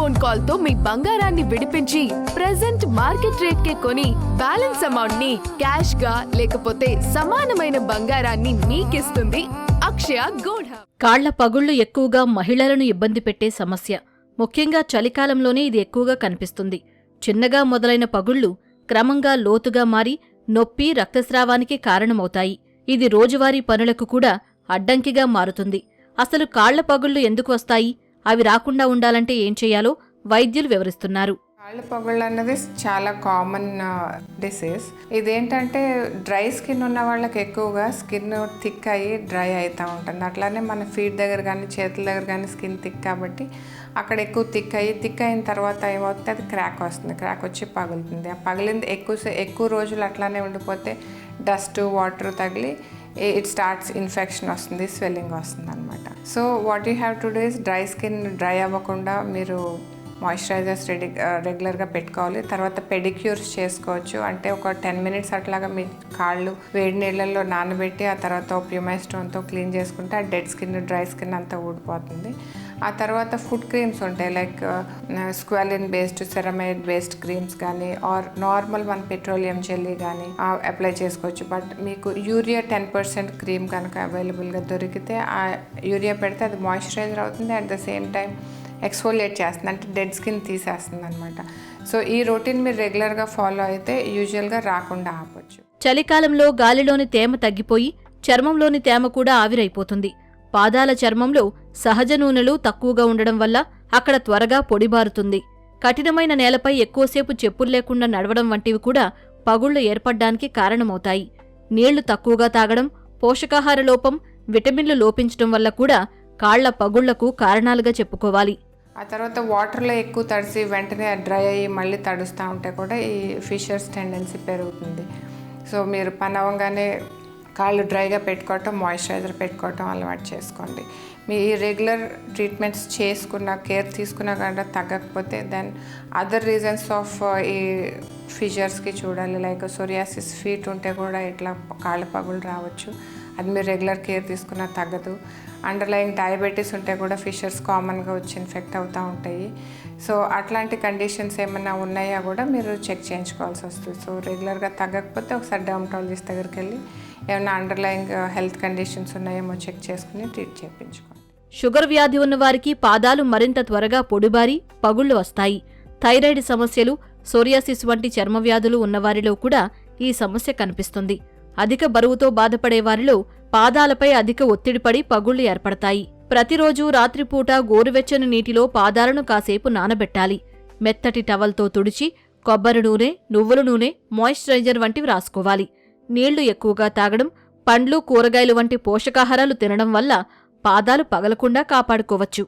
Phone call తో మీ బంగారాన్ని విడిపించి ప్రెజెంట్ మార్కెట్ రేట్ కే కొని బ్యాలెన్స్ అమౌంట్ ని క్యాష్ గా లేకపోతే సమానమైన బంగారాన్ని మీకిస్తుంది అక్షయ గోల్డ్ హబ్. కాళ్ల పగుళ్లు ఎక్కువగా మహిళలను ఇబ్బంది పెట్టే సమస్య. ముఖ్యంగా చలికాలంలోనే ఇది ఎక్కువగా కనిపిస్తుంది. చిన్నగా మొదలైన పగుళ్లు క్రమంగా లోతుగా మారి నొప్పి, రక్తస్రావానికి కారణమవుతాయి. ఇది రోజువారీ పనులకు కూడా అడ్డంకిగా మారుతుంది. అసలు కాళ్ల పగుళ్లు ఎందుకు వస్తాయి? అవి రాకుండా ఉండాలంటే ఏం చేయాలో వైద్యులు వివరిస్తున్నారు. కాళ్ళ పగుళ్ళు అన్నది చాలా కామన్ డిసీజ్. ఇదేంటంటే డ్రై స్కిన్ ఉన్న వాళ్ళకి ఎక్కువగా స్కిన్ థిక్ అయ్యి డ్రై అవుతూ ఉంటుంది. అట్లానే మన ఫీట్ దగ్గర కానీ చేతుల దగ్గర కానీ స్కిన్ థిక్ కాబట్టి అక్కడ ఎక్కువ థిక్ అయిన తర్వాత ఏమవుతుంది, అది క్రాక్ వస్తుంది. క్రాక్ వచ్చి పగులుతుంది. ఆ పగిలింది ఎక్కువ రోజులు అట్లానే ఉండిపోతే డస్ట్, వాటర్ తగిలి ఇట్ స్టార్ట్స్ ఇన్ఫెక్షన్ వస్తుంది, స్వెల్లింగ్ వస్తుంది అనమాట. So what you have to do is dry skin dry అవ్వకుండా మీరు మాయిశ్చరైజర్స్ రెగ్యులర్గా పెట్టుకోవాలి. తర్వాత పెడిక్యూర్స్ చేసుకోవచ్చు. అంటే ఒక 10 minutes అట్లాగా మీ కాళ్ళు వేడి నీళ్ళల్లో నానబెట్టి ఆ తర్వాత ప్యూమైల్ స్టోన్తో క్లీన్ చేసుకుంటే ఆ డెడ్ స్కిన్, డ్రై స్కిన్ అంతా ఊడిపోతుంది. ఆ తర్వాత ఫుడ్ క్రీమ్స్ ఉంటాయి, like squalane based, ceramide based creams కానీ ఆర్ నార్మల్ మన పెట్రోలియం జెల్లీ కానీ అప్లై చేసుకోవచ్చు. బట్ మీకు యూరియా 10% క్రీమ్ కనుక అవైలబుల్గా దొరికితే ఆ యూరియా పెడితే అది మాయిశ్చరైజర్ అవుతుంది, at the same time exfoliate చేస్తుంది, అంటే డెడ్ స్కిన్ తీసేస్తుంది అనమాట. సో ఈ రొటీన్ మీరు రెగ్యులర్గా ఫాలో అయితే యూజువల్గా రాకుండా ఆపొచ్చు. చలికాలంలో గాలిలోని తేమ తగ్గిపోయి చర్మంలోని తేమ కూడా ఆవిరైపోతుంది. పాదాల చర్మంలో సహజ నూనెలు తక్కువగా ఉండడం వల్ల అక్కడ త్వరగా పొడిబారుతుంది. కఠినమైన నేలపై ఎక్కువసేపు చెప్పులు లేకుండా నడవడం వంటివి కూడా పగుళ్లు ఏర్పడ్డానికి కారణమవుతాయి. నీళ్లు తక్కువగా తాగడం, పోషకాహార లోపం, విటమిన్లు లోపించడం వల్ల కూడా కాళ్ల పగుళ్లకు కారణాలుగా చెప్పుకోవాలి. ఆ తర్వాత వాటర్లో ఎక్కువ తడిసి వెంటనే డ్రై అయ్యి మళ్ళీ తడుస్తూ ఉంటే కూడా ఈ ఫిషర్స్ టెండెన్సీ పెరుగుతుంది. సో మీరు పని అవ్వగానే కాళ్ళు డ్రైగా పెట్టుకోవటం, మాయిశ్చరైజర్ పెట్టుకోవటం అలవాటు చేసుకోండి. మీ ఈ రెగ్యులర్ ట్రీట్మెంట్స్ చేసుకున్న, కేర్ తీసుకున్నా కానీ తగ్గకపోతే దెన్ అదర్ రీజన్స్ ఆఫ్ ఈ ఫిషర్స్కి చూడాలి. లైక్ సోరియాసిస్ ఫీట్ ఉంటే కూడా ఇట్లా కాళ్ళ పగులు రావచ్చు. అది మీరు రెగ్యులర్ కేర్ తీసుకున్నా తగ్గదు. అండర్లయింగ్ డయాబెటీస్ ఉంటే కూడా ఫిషర్స్ కామన్గా వచ్చి ఇన్ఫెక్ట్ అవుతూ ఉంటాయి. సో అట్లాంటి కండిషన్స్ ఏమైనా ఉన్నాయా కూడా మీరు చెక్ చేయించుకోవాల్సి వస్తుంది. సో రెగ్యులర్గా తగ్గకపోతే ఒకసారి డర్మటాలజిస్ట్ దగ్గరికి వెళ్ళి ఏమైనా అండర్లయింగ్ హెల్త్ కండిషన్స్ ఉన్నాయేమో చెక్ చేసుకుని ట్రీట్ చేయించుకోండి. షుగర్ వ్యాధి ఉన్నవారికి పాదాలు మరింత త్వరగా పొడిబారి పగుళ్లు వస్తాయి. థైరాయిడ్ సమస్యలు, సోరియాసిస్ వంటి చర్మ వ్యాధులు ఉన్నవారిలో కూడా ఈ సమస్య కనిపిస్తుంది. అధిక బరువుతో బాధపడేవారిలో పాదాలపై అధిక ఒత్తిడి పడి పగుళ్లు ఏర్పడతాయి. ప్రతిరోజు రాత్రిపూట గోరువెచ్చని నీటిలో పాదాలను కాసేపు నానబెట్టాలి. మెత్తటి టవల్తో తుడిచి కొబ్బరి నూనె, నువ్వుల నూనె, మాయిశ్చరైజర్ వంటివి రాసుకోవాలి. నీళ్లు ఎక్కువగా తాగడం, పండ్లు, కూరగాయలు వంటి పోషకాహారాలు తినడం వల్ల పాదాలు పగలకుండా కాపాడుకోవచ్చు.